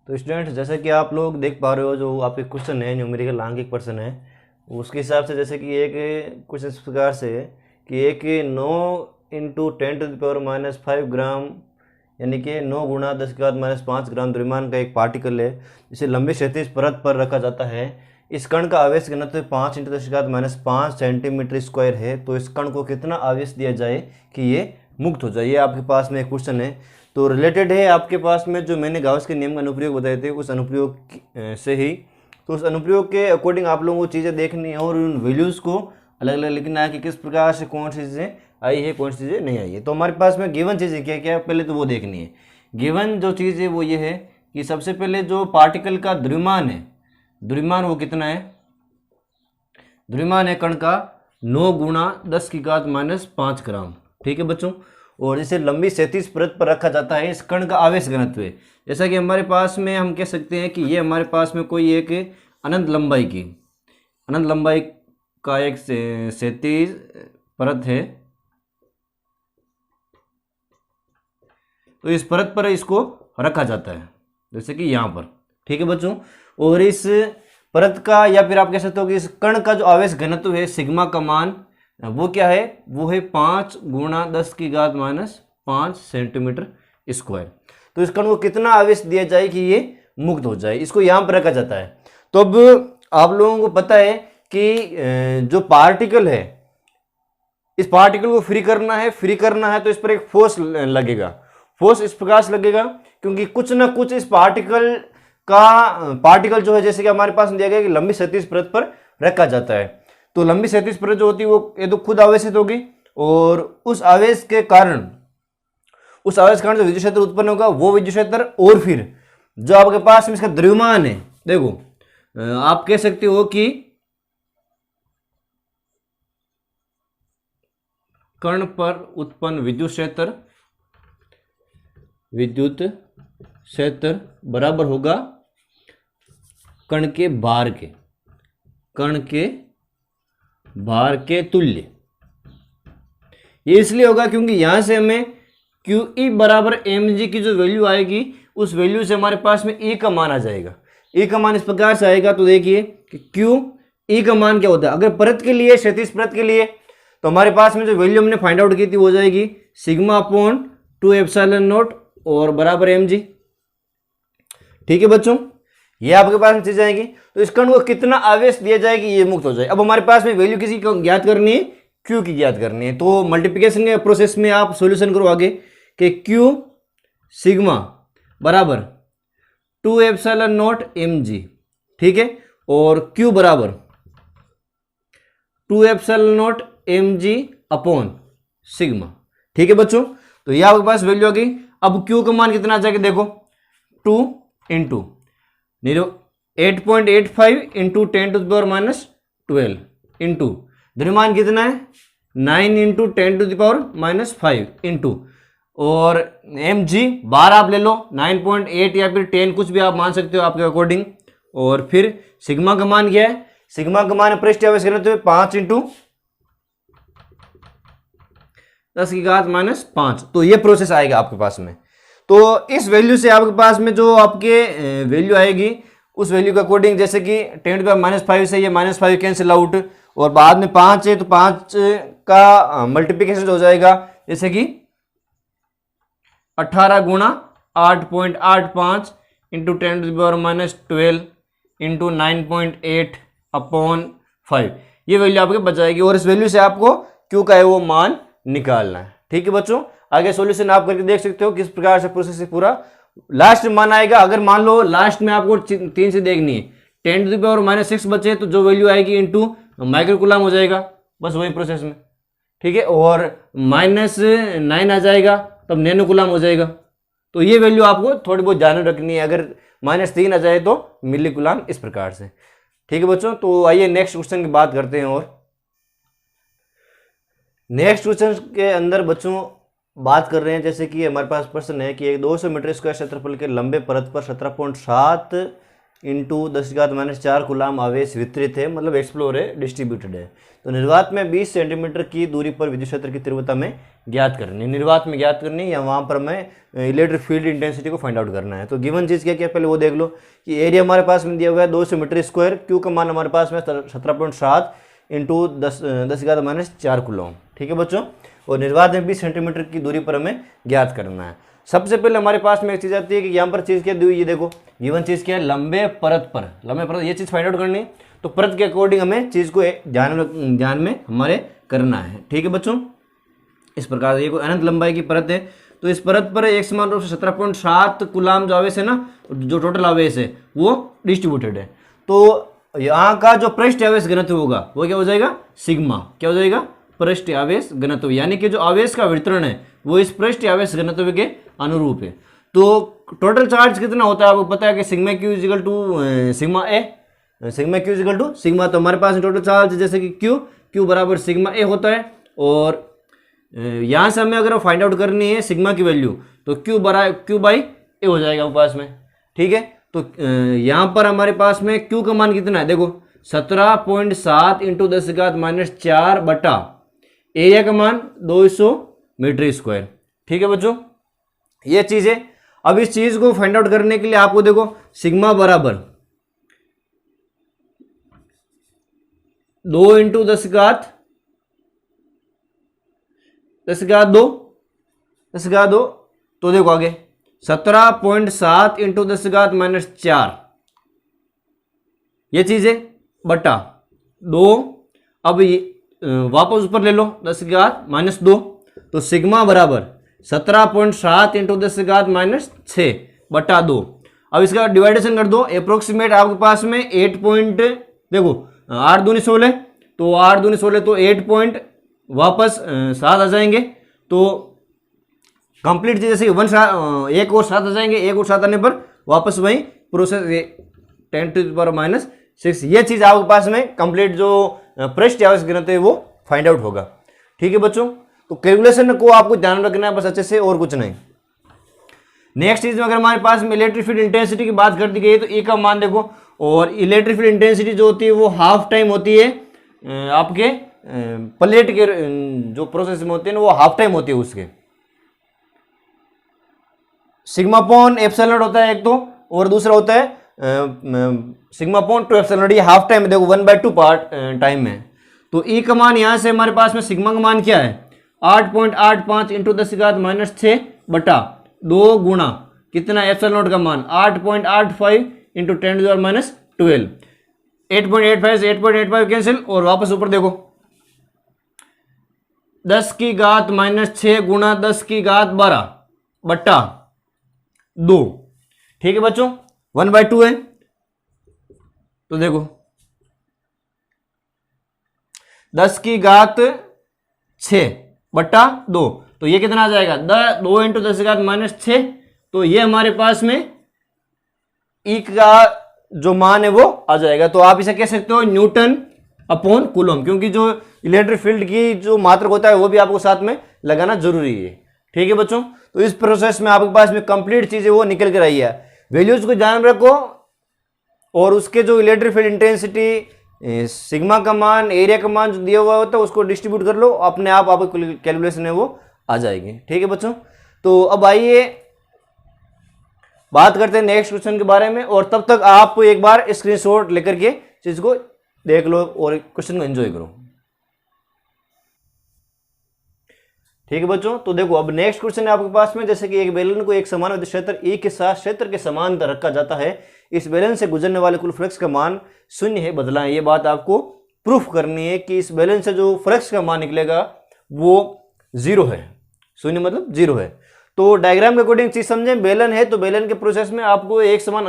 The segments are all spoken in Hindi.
तो स्टूडेंट जैसे कि आप लोग देख पा रहे हो, जो आपके क्वेश्चन है न्यूमेरिकल आंकिक प्रश्न है, उसके हिसाब से जैसे कि एक कुछ इस प्रकार से है कि एक 9 × 10⁻⁵ ग्राम यानी कि 9 × 10⁻⁵ द्रव्यमान का एक पार्टिकल है, जिसे लंबी क्षैतिज परत पर रखा जाता है। इस कण का आवेश घनत्व 5 × 10⁻5 सेंटीमीटर स्क्वायर है। तो इस कण को कितना आवेश दिया जाए कि ये मुक्त हो जाए, ये आपके पास में एक क्वेश्चन है। तो रिलेटेड है आपके पास में जो मैंने गाउस के नियम का अनुप्रयोग बताए थे, उस अनुप्रयोग से ही। तो उस अनुप्रयोग के अकॉर्डिंग आप लोगों को चीज़ें देखनी है और उन वैल्यूज़ को अलग अलग लिखना है कि किस प्रकार से कौन सी चीज़ें आई है, कौन सी चीज़ें नहीं आई है। तो हमारे पास में गिवन चीज़ें क्या क्या है, पहले तो वो देखनी है। गिवन जो चीज़ है वो ये है कि सबसे पहले जो पार्टिकल का द्रव्यमान है, द्रव्यमान वो कितना है, द्रव्यमान है कण का 9 × 10⁻⁵ ग्राम। ठीक है बच्चों। और इसे लंबी क्षैतिज परत पर रखा जाता है। इस कण का आवेश घनत्व है, जैसा कि हमारे पास में हम कह सकते हैं कि ये हमारे पास में कोई एक अनंत लंबाई का एक क्षैतिज परत है। तो इस परत पर इसको रखा जाता है, जैसे कि यहाँ पर। ठीक है बच्चों। और इस परत का, या फिर आप कह सकते हो कि इस कण का जो आवेश घनत्व है, सिग्मा का मान वो क्या है, वो है 5 × 10⁻5 सेंटीमीटर स्क्वायर। तो इस कण को कितना आवेश दिया जाए कि ये मुक्त हो जाए, इसको यहाँ पर रखा जाता है। तो अब आप लोगों को पता है कि जो पार्टिकल है, इस पार्टिकल को फ्री करना है तो इस पर एक फोर्स लगेगा। फोर्स इस प्रकार से लगेगा क्योंकि कुछ ना कुछ इस पार्टिकल जो है, जैसे कि हमारे पास दिया गया कि लंबी क्षैतिज परत पर रखा जाता है। तो लंबी क्षैतिज परत जो होती है वो ये तो खुद आवेशित होगी, और उस आवेश के कारण जो विद्युत क्षेत्र उत्पन्न होगा वो विद्युत क्षेत्र, और फिर जो आपके पास में इसका द्रव्यमान है, देखो आप कह सकते हो कि कण पर उत्पन्न विद्युत क्षेत्र बराबर होगा कण के भार के तुल्य। ये इसलिए होगा क्योंकि यहां से हमें QE बराबर mg की जो वैल्यू आएगी, उस वैल्यू से हमारे पास में E का मान आ जाएगा। E का मान इस प्रकार से आएगा। तो देखिए कि QE का मान क्या होता है, अगर परत के लिए, क्षैतिज परत के लिए, तो हमारे पास में जो वैल्यू हमने फाइंड आउट की थी वो हो जाएगी σ/2ε0 और बराबर mg। ठीक है बच्चों, ये आपके पास में चीज आएगी। तो इस कण को कितना आवेश दिया जाए कि ये मुक्त हो जाए। अब हमारे पास में वैल्यू किसी को ज्ञात करनी है, Q की ज्ञात करनी है। तो मल्टीप्लिकेशन के प्रोसेस में आप सॉल्यूशन करो आगे कि Q सिग्मा बराबर 2ε0 mg। ठीक है, और Q बराबर 2ε0 mg अपॉन सिग्मा। ठीक है बच्चों, तो ये आपके पास वैल्यू आ गई। अब Q का मान कितना आ जाएगा, देखो 2 × 8.85 × 10⁻12 इंटू द्रव्यमान कितना है 9 × 10⁻5 इंटू, और mg बार आप ले लो 9.8 या फिर 10 कुछ भी आप मान सकते हो आपके अकॉर्डिंग। और फिर सिग्मा का मान क्या है, सिग्मा का मान पृष्ठ आवेश घनत्व 5 × 10⁻5। तो ये प्रोसेस आएगा आपके पास में। तो इस वैल्यू से आपके पास में जो आपके वैल्यू आएगी, उस वैल्यू के अकॉर्डिंग, जैसे कि 10⁻5 से ये -5 कैंसिल आउट, और बाद में 5 है तो 5 का मल्टीप्लिकेशन हो जाएगा, जैसे कि 18 × 8.85 × 10⁻12 इंटू 9.8 अपॉन 5। ये वैल्यू आपके बच जाएगी, और इस वैल्यू से आपको Q का है वो मान निकालना है। ठीक है बच्चों, आगे सॉल्यूशन आप करके देख सकते हो किस प्रकार से प्रोसेस से पूरा लास्ट में मान आएगा। अगर मान लो लास्ट में आपको 3 से देखनी है, 10⁻6 बचे तो जो वैल्यू आएगी इंटू माइक्रोकूलम हो जाएगा, बस वही प्रोसेस में। ठीक है, और -9 आ जाएगा तब नैनोकूलम हो जाएगा। तो ये वैल्यू आपको थोड़ी बहुत ध्यान रखनी है। अगर -3 आ जाए तो मिलीकूलम, इस प्रकार से। ठीक है बच्चों, तो आइए नेक्स्ट क्वेश्चन की बात करते हैं। और नेक्स्ट क्वेश्चन के अंदर बच्चों बात कर रहे हैं, जैसे कि हमारे पास प्रश्न है कि एक 200 मीटर स्क्वायर क्षेत्रफल के लंबे परत पर 17.7 इंटू 10⁻⁴ कूलाम आवेश वितरित है, मतलब एक्सप्लोर है, डिस्ट्रीब्यूटेड है। तो निर्वात में 20 सेंटीमीटर की दूरी पर विद्युत क्षेत्र की तीव्रता में ज्ञात करनी, निर्वात में ज्ञात करनी, या वहाँ पर हमें इलेक्ट्रिक फील्ड इंटेंसिटी को फाइंड आउट करना है। तो गिवन चीज़ क्या क्या पहले वो देख लो कि एरिया हमारे पास में दिया हुआ है 200 मीटर स्क्वायर, क्यू का मान हमारे पास में 17.7 इंटू 10⁻⁴ कूलम, ठीक है बच्चों। और निर्वात में 20 सेंटीमीटर की दूरी पर हमें ज्ञात करना है। सबसे पहले हमारे पास में एक चीज़ आती है कि यहाँ पर चीज़ क्या दी हुई है, देखो गिवन चीज़ क्या है, लंबे परत पर, लंबे परत, ये चीज़ फाइंड आउट करनी है। तो परत के अकॉर्डिंग हमें चीज़ को ध्यान में हमारे करना है, ठीक है बच्चों। इस प्रकार से ये कोई अनंत लंबाई की परत है, तो इस परत पर एक समान रूप से 17.7 कूलाम जो आवेश है ना, जो टोटल आवेश है वो डिस्ट्रीब्यूटेड है। तो यहाँ का जो पृष्ठ आवेश घनत्व होगा वो क्या हो जाएगा, सिग्मा, क्या हो जाएगा, पृष्ठ आवेश घनत्व, यानी कि जो आवेश का वितरण है वो इस पृष्ठ आवेश घनत्व के अनुरूप है। तो टोटल चार्ज कितना होता है आपको पता है कि sigma Q equal to sigma A, sigma Q equal to sigma. तो हमारे पास टोटल चार्ज जैसे कि क्यू बराबर सिग्मा ए होता है, और यहाँ से हमें अगर फाइंड आउट करनी है सिग्मा की वैल्यू तो क्यू बाई ए हो जाएगा पास में, ठीक है। तो यहाँ पर हमारे पास में क्यू का मान कितना है, देखो 17.7 इंटू 10⁻⁴ बटा एरिया का मान 200 मीटर स्क्वायर, ठीक है बच्चों, ये चीज़ है। अब इस चीज़ को फाइंड आउट करने के लिए आपको देखो सिग्मा बराबर 2 इंटू 10⁻², तो देखो आगे 17.7 इंटू 10⁻⁴, ये चीज़ है, बटा 2। अब ये वापस ऊपर ले लो 10⁻² तो सिग्मा बराबर 17.7 इंटू 10⁻⁶ बटा 2। अब इसका डिवाइडेशन कर दो, अप्रोक्सीमेट आपके पास में 8 पॉइंट, देखो 8 दूनी 16, तो 8 दूनी 16 तो 8 पॉइंट वापस 7 आ जाएंगे। तो कंप्लीट चीज जैसे एक और 7 आ जाएंगे, एक और 7 आने पर वापस वही प्रोसेस 10⁻⁶, ये चीज आपके पास में कंप्लीट जो पृष्ठ आवेश घनत्व है वो फाइंड आउट होगा, ठीक है बच्चों। तो कैलकुलेशन को आपको ध्यान रखना है बस अच्छे से, और कुछ नहीं। नेक्स्ट चीज में अगर हमारे पास में इलेक्ट्रिक फील्ड इंटेंसिटी की बात कर दी गई है तो ए का मान देखो, और इलेक्ट्रिक फील्ड इंटेंसिटी जो होती है वो हाफ टाइम होती है आपके प्लेट के जो प्रोसेस में होते हैं वो हाफ टाइम होती है उसके। सिग्मा अपॉन एप्सिलॉन होता है एक तो, और दूसरा होता है सिग्मा अपॉन 2 एप्सिलॉन, ये हाफ टाइम देखो 1/2 पार्ट टाइम में। तो ई का मान यहाँ से हमारे पास में सिग्मा का मान क्या है 8.85 इंटू 10⁻⁶ बटा 2 गुणा कितना एप्सिलॉन का मान 8.85 इंटू 10⁻12। 8.85 से 8.85 कैंसिल, और वापस ऊपर देखो 10⁻⁻6 गुणा 10⁻12 बटा 2, ठीक है बच्चों, 1/2 है। तो देखो 10⁻6 बटा 2, तो ये कितना आ जाएगा 2 इंटू 10⁻⁶। तो ये हमारे पास में ई का जो मान है वो आ जाएगा। तो आप इसे कह सकते हो न्यूटन अपॉन कूलम, क्योंकि जो इलेक्ट्रिक फील्ड की जो मात्रक होता है वो भी आपको साथ में लगाना जरूरी है, ठीक है बच्चों। तो इस प्रोसेस में आपके पास में कंप्लीट चीजें वो निकल कर आई है। वैल्यूज को ध्यान रखो, और उसके जो इलेक्ट्रिक फील्ड इंटेंसिटी सिग्मा का मान, एरिया का मान जो दिया हुआ होता है उसको डिस्ट्रीब्यूट कर लो, अपने आप आपको कैलकुलेशन है वो आ जाएगी, ठीक है बच्चों। तो अब आइए बात करते हैं नेक्स्ट क्वेश्चन के बारे में, और तब तक आप एक बार स्क्रीनशॉट लेकर के चीज को देख लो और क्वेश्चन को एंजॉय करो, ठीक है बच्चों। तो देखो अब नेक्स्ट क्वेश्चन है आपके पास में, जैसे कि एक बेलन को एक समान विद्युत क्षेत्र E के साथ क्षेत्र के समांतर रखा जाता है, इस बेलन से गुजरने वाले कुल फ्लक्स का मान 0 है, बदला है। ये बात आपको प्रूफ करनी है कि इस बेलन से जो फ्लक्स का मान निकलेगा वो 0 है, 0 मतलब 0 है। तो डायग्राम के अकॉर्डिंग चीज समझें, बेलन है तो बेलन के प्रोसेस में आपको एक समान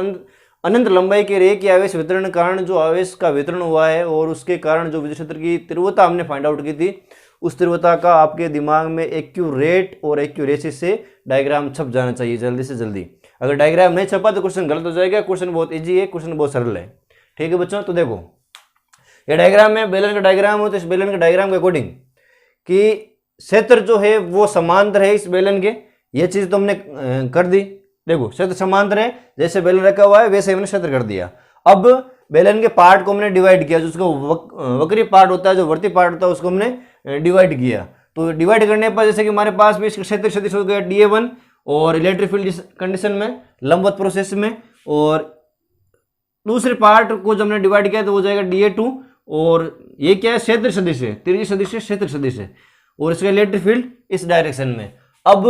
अनंत लंबाई के रे के आवेश वितरण के कारण जो आवेश का वितरण हुआ है, और उसके कारण जो विद्युत क्षेत्र की तीव्रता हमने फाइंड आउट की थी, उस तीव्रता का आपके दिमाग में एक्यूरेट और एक्यूरेसी से डायग्राम छप जाना चाहिए जल्दी से जल्दी। अगर डायग्राम नहीं छपा तो क्वेश्चन गलत हो जाएगा। क्वेश्चन बहुत इजी है, क्वेश्चन बहुत सरल है, ठीक है बच्चों। तो देखो ये डायग्राम में बेलन का डायग्राम हो, तो इस बेलन के डायग्राम के अकॉर्डिंग कि क्षेत्र जो है वो समांतर है इस बेलन के, ये चीज तो हमने कर दी, देखो क्षेत्र समांतर है, जैसे बेलन रखा हुआ है वैसे हमने क्षेत्र कर दिया। अब बेलन के पार्ट को हमने डिवाइड किया, जो उसका वक्री पार्ट होता है, जो वर्ती पार्ट होता है, उसको हमने डिवाइड किया। तो डिवाइड करने पर जैसे कि हमारे पास में इसका क्षेत्र सदिश हो गया dA1, और इलेक्ट्रिक फील्ड कंडीशन में लंबवत प्रोसेस में, और दूसरे पार्ट को जब हमने डिवाइड किया तो हो जाएगा dA2, और ये क्या है, क्षेत्र सदिश है, त्रिज्यीय सदिश है, क्षेत्र सदिश है, और इसका इलेक्ट्रिक फील्ड इस डायरेक्शन में। अब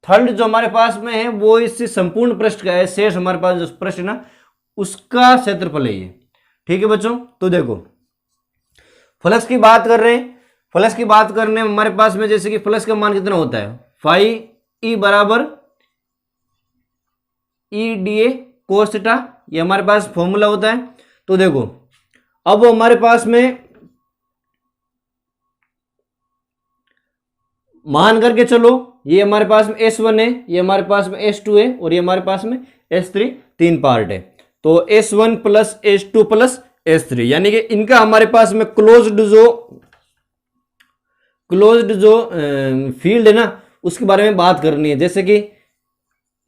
थर्ड जो हमारे पास में है वो इससे संपूर्ण पृष्ठ का है, शेष हमारे पास जो पृष्ठ है ना उसका क्षेत्रफल है ये। ठीक है बच्चों, तो देखो फ्लक्स की बात कर रहे हैं, फ्लक्स की बात करने में हमारे पास में जैसे कि फ्लक्स का मान कितना होता है, फाई ई बराबर E D A cos theta, ये हमारे पास फॉर्मूला होता है। तो देखो अब हमारे पास में मान करके चलो, ये हमारे पास में S1 है, ये हमारे पास में S2 है, और ये हमारे पास में S3, तीन पार्ट है। तो S1 plus S2 plus S3, यानी कि इनका हमारे पास में क्लोज्ड जो फील्ड है ना उसके बारे में बात करनी है। जैसे कि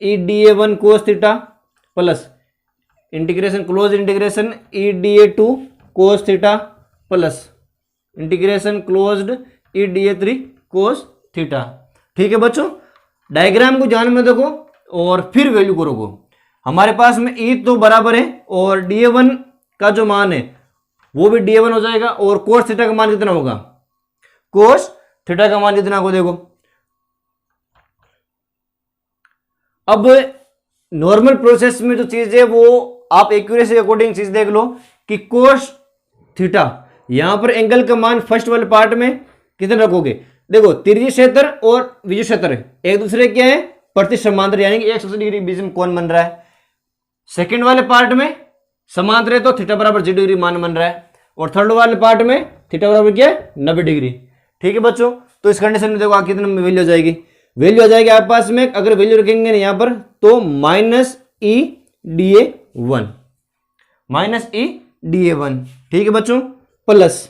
E dA1 cos theta plus integration close integration E dA2 cos theta plus integration closed E dA3 cos theta. ठीक है बच्चों, डायग्राम को ध्यान में देखो और फिर वैल्यू करोगे। हमारे पास में ई तो बराबर है, और dA1 का जो मान है वो भी dA1 हो जाएगा, और कोस थीटा का मान कितना होगा, कोस थीटा का मान कितना को देखो। अब नॉर्मल प्रोसेस में जो चीज है वो आप एक्यूरेसी के अकॉर्डिंग चीज देख लो कि कोस थीटा, यहां पर एंगल का मान फर्स्ट वाले पार्ट में कितना रखोगे, देखो त्रिज्यीय क्षेत्र और विजुत क्षेत्र एक दूसरे क्या है, प्रति समांतर, यानी कि 180 डिग्री बीच में कोण बन रहा है। सेकंड वाले पार्ट में समांतर है तो थीटा बराबर 0 डिग्री मान बन रहा है, और थर्ड वाले पार्ट में थीटा बराबर क्या है, 90 डिग्री। ठीक है बच्चों, तो इस कंडीशन में देखो कितना वैल्यू हो जाएगी, वैल्यू आ जाएगी आपके पास में, अगर वैल्यू रखेंगे ना यहाँ पर तो माइनस ई dA1, माइनस ई dA1। ठीक है बच्चों, plus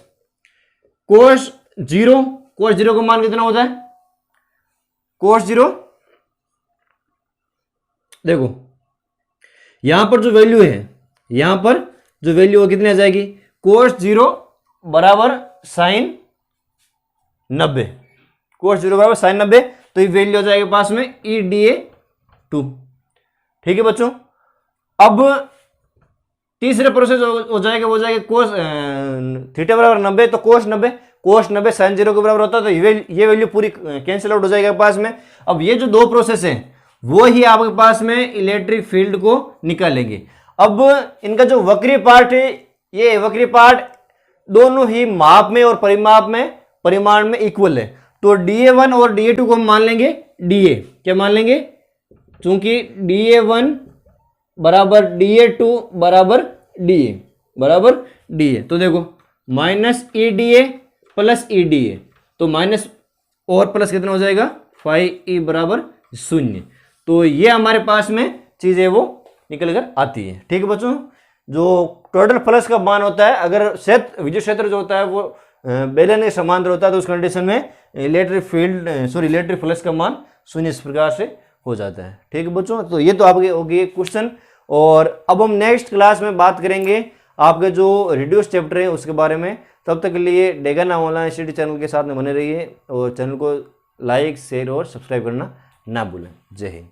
cos zero, cos zero का मान कितना होता है, कोस जीरो देखो यहां पर जो वैल्यू है, यहां पर जो वैल्यू है कितनी आ जाएगी, कोस जीरो बराबर साइन 90, कोस जीरो बराबर साइन 90, तो ये वैल्यू हो जाएगी पास में ई dA2। ठीक है बच्चों, अब तीसरे प्रोसेस हो जाएगा, वो जाएगा कोस थीटा बराबर 90, तो कोस 90, कोस 90 साइन 0 के बराबर होता है, तो ये वैल्यू पूरी कैंसिल आउट हो जाएगा पास में। अब ये जो दो प्रोसेस है वो ही आपके पास में इलेक्ट्रिक फील्ड को निकालेंगे। अब इनका जो वक्री पार्ट है, ये वक्री पार्ट दोनों ही माप में और परिमाप में परिमाण में इक्वल है, तो dA1 और dA2 को हम मान लेंगे dA, क्या मान लेंगे, चूंकि dA1 बराबर dA2 बराबर dA, तो देखो माइनस ई dA प्लस ई dA, तो माइनस और प्लस कितना हो जाएगा, 5e बराबर 0। तो ये हमारे पास में चीज है वो निकल कर आती है। ठीक है बच्चों, जो टोटल फ्लक्स का मान होता है, अगर विद्युत क्षेत्र जो होता है वो बेलन के समांतर होता है, तो उस कंडीशन में इलेक्ट्रिक फ्लक्स का मान 0 इस प्रकार से हो जाता है। ठीक है बच्चों, तो ये तो आपके हो गए क्वेश्चन, और अब हम नेक्स्ट क्लास में बात करेंगे आपके जो रिड्यूस चैप्टर है उसके बारे में। तब तक के लिए डेगन ऑनलाइन स्टडी चैनल के साथ में बने रहिए, और चैनल को लाइक शेयर और सब्सक्राइब करना ना भूलें। जय हिंद।